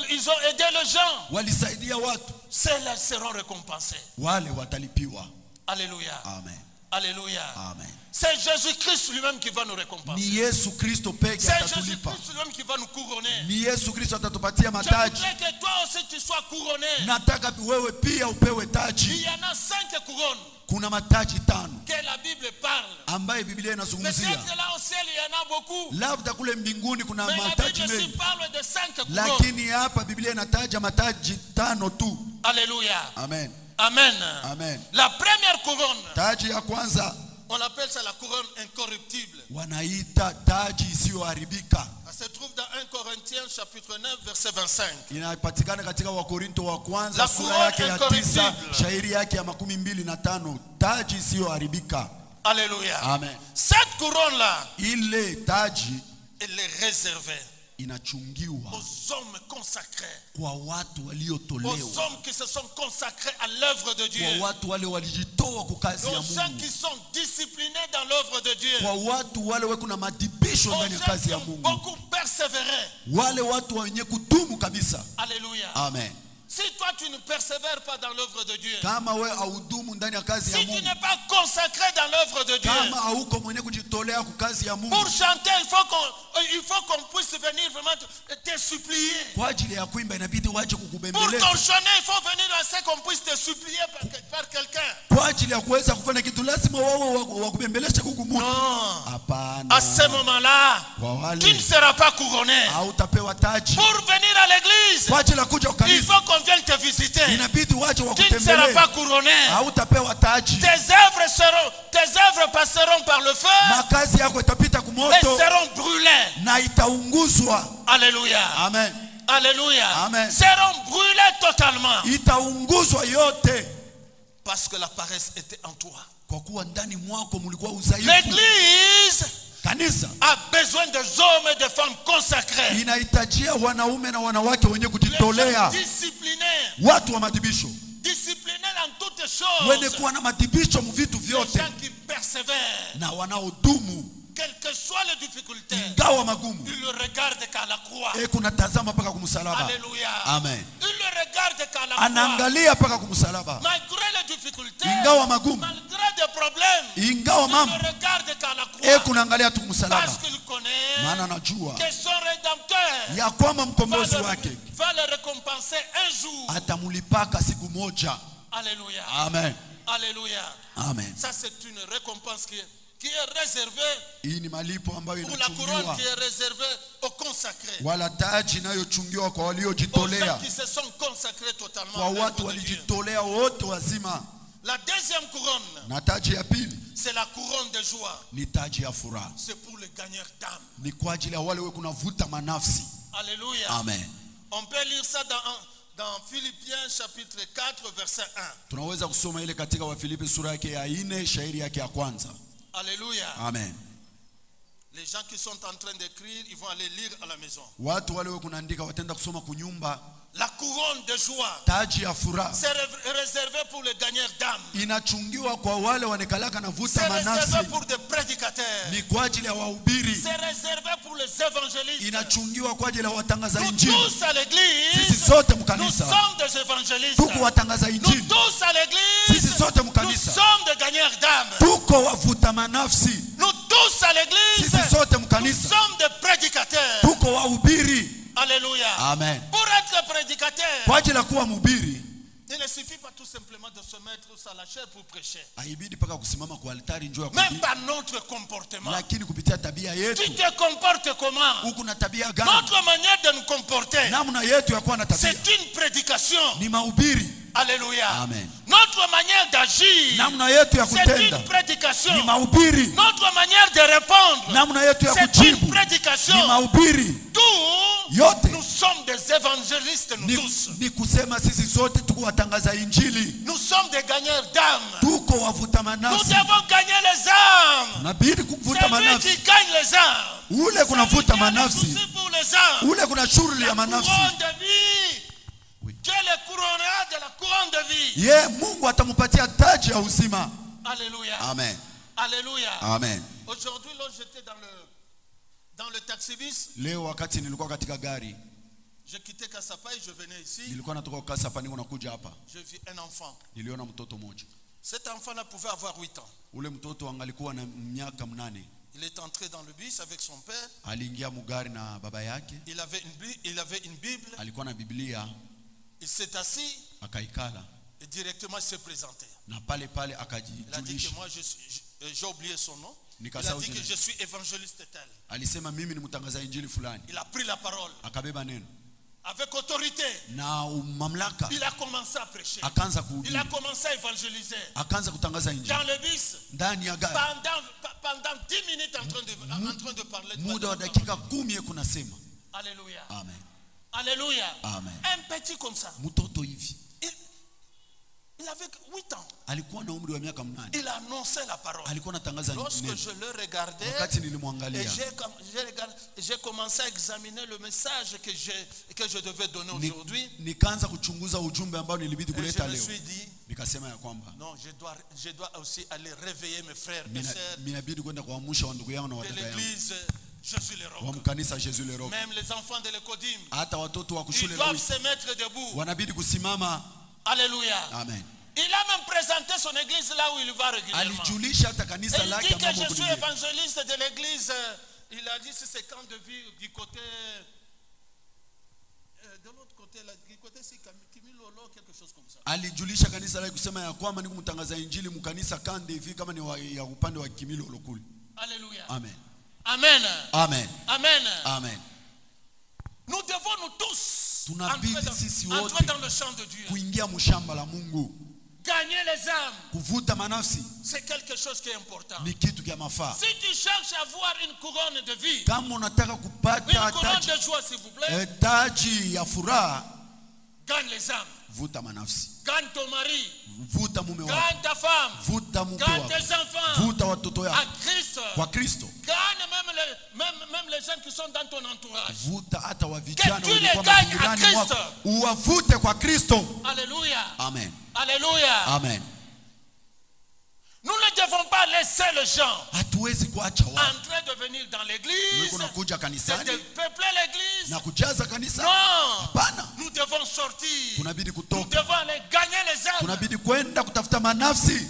Ils ont aidé les gens. walisaidia watu, Ceux-là seront récompensés. wale watalipiwa. Alléluia. Amen. Alléluia. Amen. C'est Jésus-Christ lui-même qui va nous récompenser. Ni Yesu Kristo peke C'est atatulipa. Jésus-Christ lui-même qui va nous couronner. Ni Yesu Kristo atatupatia Je mataji. voudrais que toi aussi tu sois couronné. Nataka wewe pia upewe Il taji. y en a 5 couronnes Kuna mataji 5 que la Bible parle. ambaye Biblia inazungumzia. Peut-être là au ciel il y en a beaucoup. Labda kule mbinguni kuna Mais la mataji Bible aussi mengi, parle de 5 couronnes. lakini hapa Biblia inataja mataji 5 tu. Alléluia. Amen. Amen. Amen. La première couronne, Taji ya kwanza on appelle ça la couronne incorruptible. wanaita taji isiyoharibika. Elle se trouve dans 1 Corinthiens chapitre 9 verset 25. Inapatikana katika Wakorinto wa kwanza La sura couronne yake ya incorruptible. 9 shairi yake ya 25. Taji isiyoharibika. Alléluia. Amen. Cette couronne-là, Ile taji elle est réservée inachungiwa aux hommes consacrés, kwa watu aux waliotolewa, hommes qui se sont consacrés à l'œuvre de Dieu, kwa watu wale walijitoa kwa kazi ya aux gens Mungu, qui sont disciplinés dans l'œuvre de Dieu, kwa watu wale weko na madibisho aux ndani ya gens kazi qui ya ont Mungu, beaucoup persévéré. wale watu wenye kudumu kabisa. Alléluia. Amen. Si toi tu ne persévères pas dans l'œuvre de Dieu, kama we audumu ndani ya kazi ya si tu Mungu, n'es pas consacré dans l'œuvre de Dieu, kama hauko mwenye kujitolea kwa kazi ya Mungu, pour chanter, il faut qu'on puisse venir vraiment te supplier. kwa ajili ya kuimba inabidi waje Pour kukubembeleza. t'enchaîner, il faut venir à ce qu'on puisse te supplier par quelqu'un. Kwa ajili ya kuweza kufanya kitu lazima wao wakubembeleshe kukumu. Non. Hapana. À ce moment-là, Kwa wale tu ne seras pas couronné. hautapewa taji. Pour venir à l'église, Kwa ajili ya kuja il kanisa faut qu'on vienne te visiter. inabidi waje Tu ne seras wakutembelee. pas couronné. Hautapewa taji. Tes œuvres passeront par le feu Makazi yako itapita et kumoto seront brûlées. na itaunguzwa. Alléluia. Amen. Alléluia. Amen. Seront brûlées totalement. Itaunguzwa yote Parce que la paresse était en toi. kwa kuwa ndani mwako mlikuwa udhaifu. L'église Kanisa a besoin des hommes et des femmes consacrés. inahitajia wanaume na wanawake wenye Les gens kujitolea, disciplinés. watu wa madibisho, Disciplinés dans toutes wenye choses. kuwa na madibisho mvitu Les vyote, gens qui persévèrent. na wanaodumu Quelles que soient les difficultés. ingawa magumu. Ils le regardent qu'à la croix. Kuna tazama paka kumsalaba. Alléluia. Amen. Ils le regardent qu'à la croix. Anaangalia paka kumsalaba. Malgré les difficultés. Ingawa magumu, Malgré des problèmes. ingawa Ils mambo, le regardent qu'à la croix. kunaangalia tu kumsalaba. Parce qu'il connaît Maana anajua que son rédempteur ya kwamba mkombozi wake va le récompenser un jour. atamulipaka siku moja. Alléluia. Amen. Alléluia. Amen. Ça c'est une récompense qui est réservée Hii ni malipo ambayo pour la couronne inachungiwa, qui est réservée aux consacrés. wala taji inayochungiwa kwa Aux waliojitolea, gens qui se sont consacrés totalement kwa à l'œuvre watu de Dieu. walijitolea wote wazima. La deuxième couronne, Na taji ya pili c'est la couronne de joie. ni taji ya furaha, C'est pour les gagneurs d'âme. ni kwa ajili ya wale kunavuta manafsi. Alléluia. Amen. On peut lire ça dans Philippiens chapitre 4 verset 1. Tunaweza kusoma ile katika Wafilipi sura yake ya 4 shairi yake ya kwanza. Alléluia. Amen. Les gens qui sont en train d'écrire, ils vont aller lire à la maison. Watu wale kunaandika watenda kusoma kunyumba. La couronne de joie, Taji ya furaha c'est réservé pour les gagneurs d'âme. inachungiwa kwa wale wanekalaka na C'est vuta manafsi, réservé pour des prédicateurs. ni kwa ajili ya wahubiri, C'est réservé pour les évangélistes. inachungiwa kwa ajili ya watangaza Nous injili. tous à l'église, Sisi sote nous mkanisa sommes des évangélistes. tuko watangaza Nous injili, tous à l'église, sisi sote nous mkanisa sommes des gagneurs d'âme. tuko wavuta manafsi, Nous tous à l'église, sisi sote nous mkanisa sommes des prédicateurs. tuko wahubiri. Alléluia. Amen. Pour être prédicateur, Kwa ajili ya kuwa mhubiri il ne suffit pas tout simplement de se mettre sur la chair pour prêcher. haibidi paka kusimama kwa altari njoo ya Même kuhubiri, par notre comportement. lakini kupitia tabia Tu yetu. te comportes comment? Huku na tabia gani? Notre manière de nous comporter, Namna yetu ya kuwa na tabia c'est une prédication. ni mahubiri. Alléluia. Amen. Notre manière d'agir, Namna yetu ya c'est kutenda une prédication. ni mahubiri. Notre manière de répondre, Namna yetu ya c'est une kujibu prédication. ni mahubiri. Tous, Yote nous sommes des évangélistes, nous tous. ni kusema sisi sote tuko watangaza injili, Nous sommes des gagneurs d'âme. tuko wavuta Nous manafsi. devons gagner les âmes. Nabidi C'est kuvuta lui manafsi. qui gagne les âmes. Ule C'est lui kunavuta qui a le manafsi, souci pour les âmes. ule kuna shughuli ya La manafsi. couronne de vie. Oui. Dieu les couronnera de la couronne de vie. Ye Mungu atamupatia taji ya uzima. Alléluia. Amen. Alléluia. Amen. Aujourd'hui, lorsque j'étais dans le taxi-bus, Leo wakati nilikuwa katika gari, je quittais Kasapai, je venais ici, nilikuwa natoka Kasapa niko nakuja hapa, je vis un enfant. niliona mtoto mmoja. Cet enfant-là pouvait avoir 8 ans. Ule mtoto angalikuwa na miaka 8. Il est entré dans le bus avec son père. Aliingia mugari na baba yake, Il avait une Bible. alikuwa na Biblia, Il s'est assis akaikala et directement il s'est présenté. na pale pale Il a dit akajijulisha. que moi, j'ai oublié son nom. Il a Nikasahau dit que jina. je suis évangéliste tel. Alisema mimi ni mtangaza injili fulani. Il a pris la parole Akabeba neno avec autorité. na mamlaka, Il a commencé à prêcher. akaanza Il kuhubiri, a commencé à évangéliser. akaanza kutangaza Dans injili le bus, ndani ya gari. pendant 10 minutes en train de parler. Muda wa dakika 10 kunasema. Alléluia. Amen. Alléluia. Amen. Un petit comme ça. Mtoto hivi Il avait 8 ans. alikuwa na umri wa miaka 8. Il annonçait la parole. Alikuwa anatangaza Lorsque neno. je le regardais, Wakati et nilimwangalia j'ai commencé à examiner le message que je devais donner aujourd'hui. nikaanza kuchunguza ujumbe ambao nilibidi Et je kuleta me leo. suis dit, Nikasema ya kwamba non, je dois aussi aller réveiller mes frères et sœurs minabidi kwenda kuamsha wa ndugu yangu na de wadada yangu l'église Jésus le wa roc. mkanisa Jésus le roc. Même les enfants de l'écodim, Hata watoto wa ils kushule doivent leo se mettre debout. wanabidi kusimama. Alléluia. Amen. Il a même présenté son église là où il va régulièrement. Alijulisha hata Et kanisa il lake dit que ambamo je suis kuingia. évangéliste de l'église. Il a dit si c'est camp de vie du côté de l'autre côté là, du côté c'est Kimilolo, quelque chose comme ça. Alijulisha kanisa lake kusema ya kwamba ni kumtangaza injili mkanisa kande hivi kama ni ya upande wa Kimilolo kule. Alléluia. Amen. Amen. Amen. Amen. Amen. Nous devons nous tous Tunabidi sisi wote entrer dans le champ de Dieu. kuingia mshamba la Mungu. Gagner les âmes, Kuvuta manafsi c'est quelque chose qui est important. ni kitu kia mafaa. Si tu cherches à avoir une couronne de vie, Kama unataka une kupata couronne taji, de joie s'il vous plaît, taji ya furaha, gagne les âmes. vuta manafsi. Gagne ton mari, Vuta mume wako, gagne ta femme, vuta mke gagne wako, tes enfants vuta watoto à yako Christ. kwa Kristo. Gagne même les gens qui sont dans ton entourage. Vuta hata wa vijana Que tu les walikuwa gagnes à majirani mwako, Kristo. uwavute kwa Kristo. Alléluia. Amen. Alléluia. Amen. Nous ne devons pas laisser les gens Hatuwezi kuacha watu entrer de venir dans l'église kunakuja et kanisani de peupler l'église. na kujaza kanisa. Non. Hapana, Nous devons sortir. tunabidi Nous kutoka, devons aller gagner les âmes. tunabidi kwenda kutafuta manafsi.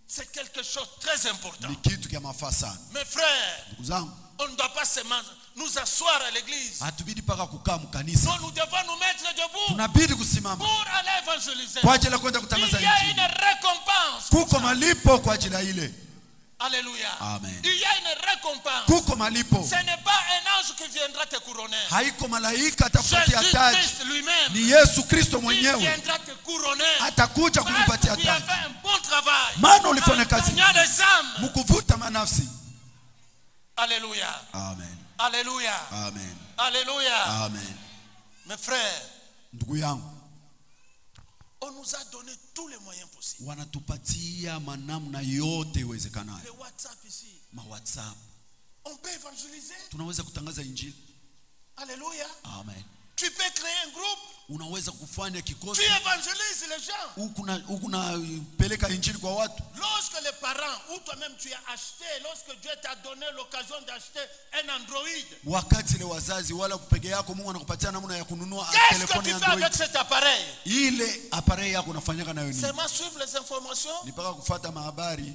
C'est quelque chose de très important. Ni kitu kia mafaa sana. Mes frères, Ndugu zangu, on ne doit pas seulement nous asseoir à l'église. hatubidi paka kukaa mkanisa, Non, nous devons nous mettre debout tunabidi kusimama pour aller évangéliser. kwa ajili ya kwenda Il kutangaza y a injili. une récompense. pour Kuko ça. malipo kwa ajili ya ile. Alléluia. Amen. Il y a une récompense. Kuko malipo. Ce n'est pas un ange qui viendra te couronner. Haiko malaika atakupatia taji, Jésus-Christ lui-même, ni Yesu Kristo il mwenyewe viendra te couronner. atakuja Parce kukupatia que tu as taji. fait un bon travail. Maana ulifanya En kazi gagnant les âmes. mkuvuta manafsi. Alléluia. Amen. Alléluia. Amen. Alléluia. Amen. Mes frères, Ndugu yangu, on nous a donné tous les moyens possibles. wanatupatia manamna yote Le iwezekanayo. WhatsApp ici, Ma WhatsApp, on peut évangéliser. tunaweza kutangaza injili. Alléluia. Amen. Tu peux créer un groupe. Unaweza kufanya Tu kikosi évangélises les gens. huku peleka injili kwa watu. Lorsque les parents ou toi-même tu as acheté, lorsque Dieu t'a donné l'occasion d'acheter un Android, Wakati ile wazazi wala peke yako Mungu anakupatia namna ya kununua qu'est-ce que telefoni tu ya fais avec Android. cet appareil? Ile appareil yako unafanyaka nayo nini? Seulement suivre les informations. Ni paka kufuata mahabari.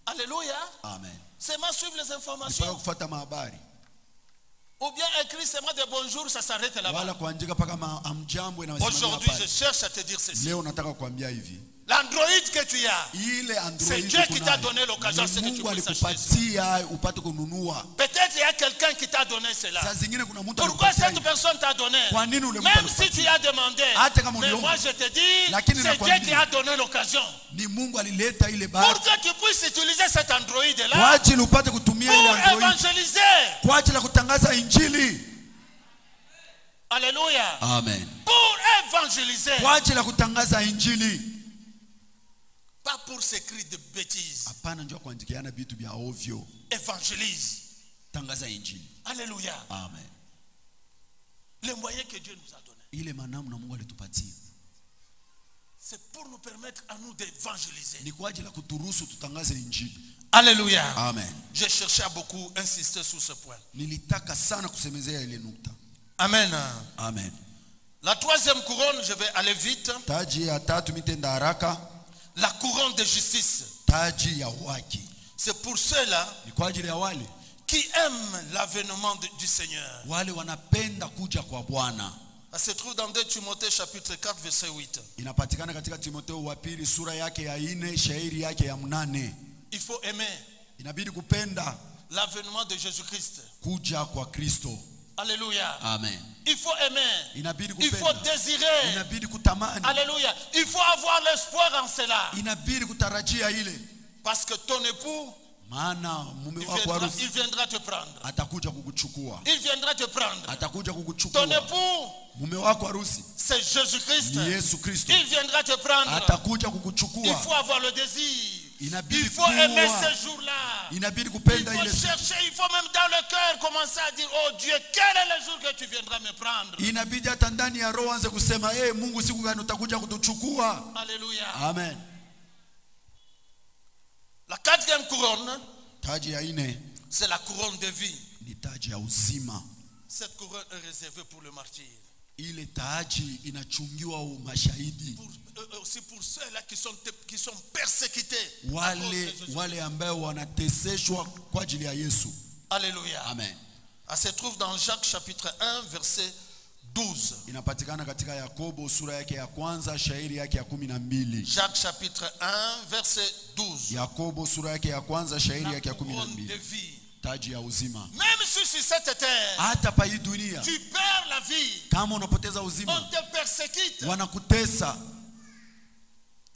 Alléluia. Amen. Seulement suivre les Ni paka informations. kufuata mahabari. Ou bien écrire seulement des bonjours, ça s'arrête là-bas. Wala kuandika paka amjambo inasimamia Aujourd'hui, je pale. cherche à te dire ceci. Leo nataka kuambia hivi. L'Android que tu as, Ile c'est Android Dieu qui t'a kunayo, donné l'occasion ni que tu Mungu puisses acheter ça. alikupatia upate kununua. Peut-être il y a quelqu'un qui t'a donné cela. Saa zingine kuna mtu Pourquoi alikupatia cette hivi. personne t'a donné? Kwa nini ule mtu Même si alikupatia? tu as demandé. Hata kama Mais uliomba. moi je te dis, Lakini c'est Dieu nakwambia. qui a donné l'occasion. Ni Mungu alileta ile Pour bahati que tu puisses utiliser cet kwa Android-là ajili upate kutumia ile pour Android évangéliser. kwa ajili ya kutangaza injili. Alléluia. Amen. Pour évangéliser. Kwa ajili ya kutangaza injili. Pas pour s'écrire de bêtises. Hapana njoo kuandikiana vitu vya ovyo. Évangélise. Tangaza injili. Alléluia. Amen. Les moyens que Dieu nous a donnés. Ile manamna Mungu alitupatia C'est pour nous permettre à nous d'évangéliser. ni kwa ajili ya kuturuhusu tutangaze injili. Alléluia. Amen. J'ai cherché à beaucoup insister sur ce point. Nilitaka sana kusemezea ile nukta. Amen. Amen. La troisième couronne, je vais aller vite. Taji ya tatu mitenda haraka. La couronne de justice. Taji ya haki. C'est pour ceux-là Ni kwa ajili ya wale qui aiment l'avènement du Seigneur. wale wanapenda kuja kwa Bwana. Ça se trouve dans 2 Timothée chapitre 4 verset 8. Inapatikana katika Timotheo wa pili sura yake ya 4 shairi yake ya 8. Il faut aimer Inabidi kupenda l'avènement de Jésus-Christ. kuja kwa Kristo. Alléluia. Amen. Il faut aimer. Inabidi Il faut kupenda. désirer. Inabidi kutamani. Alléluia. Il faut avoir l'espoir en cela. Inabidi kutarajia ile. Parce que ton époux, Maana mume wako harusi il viendra te prendre. atakuja kukuchukua. Il viendra te prendre. Atakuja Ton kukuchukua. époux, Mume wako harusi c'est Jésus-Christ. ni Yesu Kristo. Il viendra te prendre. Atakuja Il kukuchukua. faut avoir le désir. Inabidi Il faut aimer kuwa. ce jour-là. Inabidi Il kupenda faut ile siku. chercher, il faut même dans le cœur commencer à dire, oh Dieu, quel est le jour que tu viendras me prendre? Inabidi hata ndani ya roho anze kusema Mungu siku gani utakuja kutuchukua. Alléluia. Amen. La quatrième couronne, Taji ya 4 c'est la couronne de vie. ni taji ya uzima. Cette couronne est réservée pour le martyr. Ile taji inachungiwa mashahidi, Aussi pour ceux-là qui sont persécutés. wale ambao wanateseshwa kwa ajili ya Yesu. Alléluia. Amen. Ça se trouve dans Jacques chapitre 1 verset 12. Inapatikana katika Yakobo sura yake ya kwanza shairi yake ya 12. Jacques chapitre 1 verset 12. Yakobo sura yake ya kwanza shairi yake ya Couronne de 12. vie. Taji ya uzima. Même si sur cette terre Hata pa hii dunia tu perds la vie, kama unapoteza on uzima, te persécute. wanakutesa,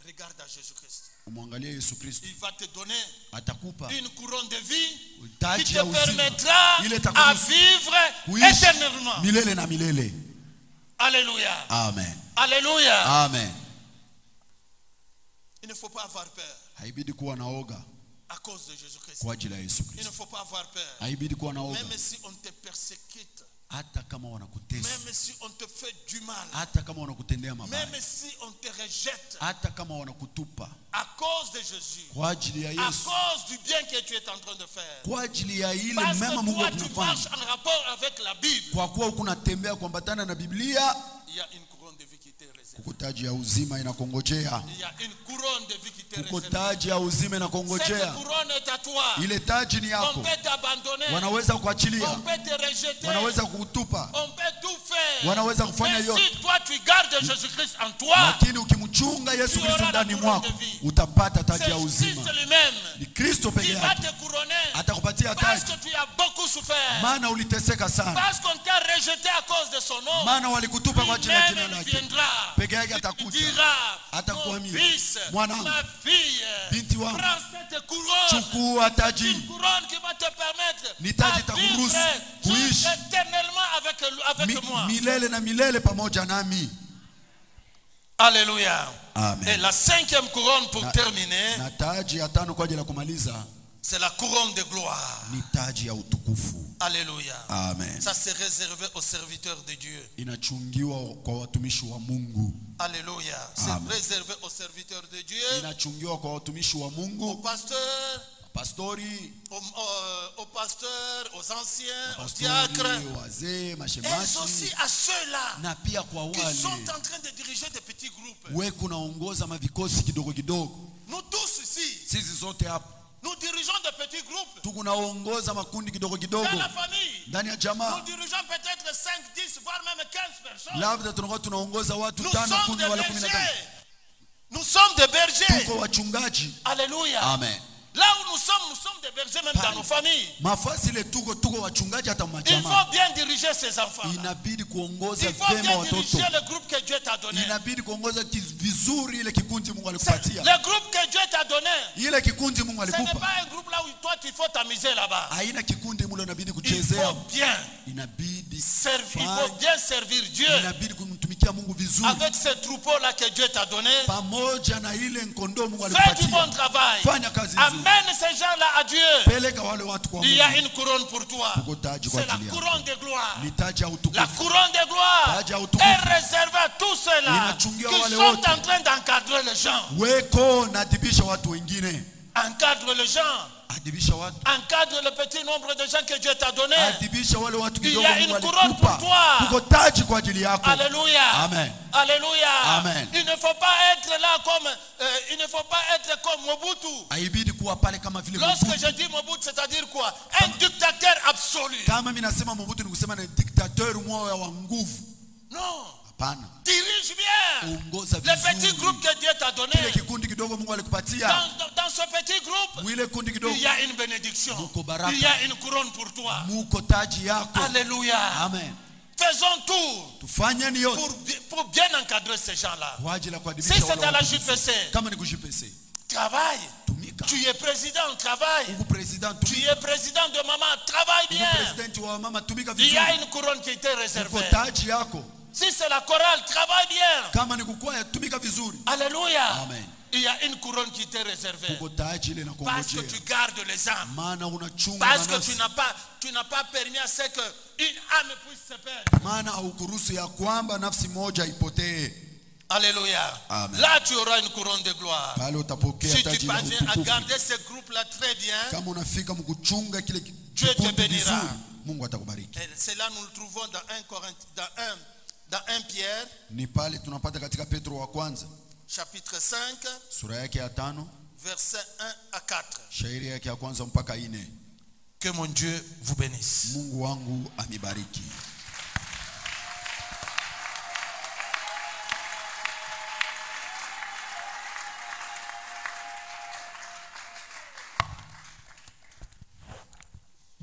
Regarde à Jésus-Christ. umwangalie Yesu Kristo, Il va te donner atakupa une couronne de vie qui taji te ya uzima permettra ile à itakuruhusu vivre kuishi éternellement. milele na milele. Alléluia. Amen. Alléluia. Amen. Il ne faut pas avoir peur Haibidi kuwa na oga à cause de Jésus-Christ. kwa ajili ya Yesu Il ne Kristo. faut pas avoir peur. Haibidi kuwa na oga Même si on te persécute, hata kama wanakutesa, même si on te fait du mal, hata kama wanakutendea mabaya, même si on te rejette, hata kama wanakutupa, à cause de Jésus, kwa ajili ya à Yesu, cause du bien que tu es en train de faire. kwa ajili ya ile Parce mema que Mungu toi, tu marches akunafanya, en rapport avec la Bible. kwa kuwa kunatembea kuambatana na Biblia, Il y a une couronne de vie qui t'est réservée. kuko taji ya uzima inakongojea. Il y a une couronne de vie qui t'est Kuko réservée. taji ya uzima Cette inakongojea. couronne est à toi. Ile taji ni On yako. peut t'abandonner. Wanaweza On kuachilia, peut te rejeter. wanaweza kukutupa, On peut tout faire. wanaweza kufanya Mais yote, si toi tu gardes Jésus-Christ en toi, lakini ukimchunga Yesu Kristo ndani mwako utapata taji c'est ya uzima. Christ lui-même Ni Kristo peke qui va yake te couronner. atakupatia Parce taji, que tu as beaucoup souffert. maana uliteseka sana, Parce qu'on t'a rejeté à cause de son nom. maana walikutupa kwa ajili ya jina Lui-même lake. viendra. Peke yake Il atakuja, dira, atakuambia, mon fils, mwanangu, ma fille, binti wangu, prends cette couronne. chukua Une taji, couronne qui va te permettre Ni taji à vivre itakuruhusu kuishi éternellement avec moi. milele na milele pamoja nami. Alléluia. Amen. Et la cinquième couronne pour terminer, Na taji ya tano kwa ajili ya kumaliza c'est la couronne de gloire. ni taji ya utukufu. Alléluia. Amen. Ça c'est réservé aux serviteurs de Dieu. Inachungiwa kwa watumishi wa Mungu. Alléluia. C'est Amen. réservé aux serviteurs de Dieu, Inachungiwa kwa watumishi wa aux Mungu, pasteurs, pastori, aux pasteurs, aux anciens, aux diacres, pastori, wazee, et aussi mashemashi, à ceux-là na pia kwa qui sont wale en train de diriger des petits groupes. we kunaongoza mavikosi kidogo kidogo. Nous tous ici, Sisi zote hapa nous dirigeons des petits groupes. tukunaongoza makundi kidogo Dans kidogo la famille, ndani ya nous jamaa, dirigeons peut-être 5, 10, voire même 15 personnes. labda tunakuwa tunaongoza watu Nous 5 sommes kumi des wala 15. bergers. Nous sommes des bergers. Tuko wachungaji. Alléluia. Amen. Là où nous sommes des bergers même dans nos familles. Mafasi ile tuko wachungaji hata Il majamaa. faut bien diriger ces enfants. Inabidi kuongoza Il faut vema bien watoto. diriger le groupe que Dieu t'a donné. Inabidi kuongoza vizuri ile kikundi Mungu C'est alikupatia. le groupe que Dieu t'a donné. Ile kikundi Mungu Ce n'est alikupa. pas un groupe là où toi il faut t'amuser là-bas. Haina kikundi mule inabidi Il kuchezea. faut bien Inabidi servir, il faut bien servir Dieu inabidi kumtumikia Mungu vizuri. avec ce troupeau là que Dieu t'a donné. Pamoja na ile nkondoo Mungu Fais du bon alikupatia. travail. Fanya kazi nzuri. Amène ces gens-là à Dieu. Peleka wale watu kwa Il y a Mungu. une couronne pour toi. Kuko taji kwa C'est la ajili yako. couronne de gloire. Ni taji ya La utukufu. couronne de gloire Taji ya utukufu. est réservée à tous ceux-là Inachungiwa qui wale sont wote. en train d'encadrer les gens. Weko nadibisha watu wengine. Encadre les gens. Adibisha watu. Encadre le petit nombre de gens que Dieu t'a donné. Adibisha wale watu Il y kidogo a Mungu une couronne alikupa. pour toi. Kuko taji kwa ajili yako. Alléluia. Amen. Alléluia. Amen. Il ne faut pas être là comme il ne faut pas être comme Mobutu. Haibidi kuwa pale kama vile Lorsque Mobutu. je dis Mobutu, c'est-à-dire quoi? Un dictateur absolu. Kama mimi nasema Mobutu ni kusema ni dictateur mmoja wa nguvu. Non. Hapana. Dirige bien. Ongoza Le petit vizuri. groupe que Dieu t'a donné. Kile kikundi kidogo Mungu alikupatia. Dans ce petit groupe, Mwile kundi kidogo il y a une bénédiction. Muko baraka. Il y a une couronne pour toi. muko taji yako. Alléluia. Amen. Faisons tout Tufanyeni yote pour bien encadrer ces gens-là. kwa ajili ya Si kuadibisha c'est wale à la watu. JPC, Kama ni ku JPC, travaille. tumika. Tu es président, travaille. Uko president, Tu tumika. es président de maman, travaille Uko bien. president wa mama, tumika Il y a vizuri. une couronne qui était Uko réservée. taji yako. Si c'est la chorale, travaille bien. Kama ni kukwaya, tumika vizuri. Alléluia. Amen. Il y a une couronne qui t'est réservée. Uko taji ile na Parce que kungojea. tu gardes les âmes. Maana unachunga Parce que nafsi. tu n'as pas permis à ce qu'une âme puisse se perdre. Maana haukuruhusu ya kwamba nafsi moja ipotee. Alléluia. Amen. Là, tu auras une couronne de gloire. Pale utapokea Si tu taji la parviens à utukufu. garder ce groupe-là très bien, Kama unafika mkuchunga kile Dieu te kikundi bénira. vizuri, Mungu atakubariki. Et cela nous le trouvons dans 1 Corinthiens, dans 1 Pierre, Ni pale tunapata katika Petro wa kwanza chapitre 5, sura yake ya 5 versets 1 à 4. shairi yake ya kwanza mpaka 4. Que mon Dieu vous bénisse. Mungu wangu amibariki.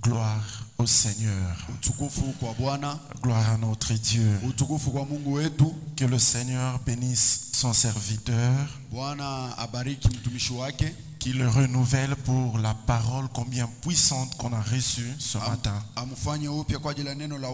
Gloire au Seigneur. Utukufu kwa Bwana, Gloire à notre Dieu. utukufu kwa Mungu wetu. Que le Seigneur bénisse son serviteur, Bwana abariki mtumishi wake, qu'il le renouvelle pour la parole combien puissante qu'on a reçue ce matin. amfanye upya kwa ajili ya neno la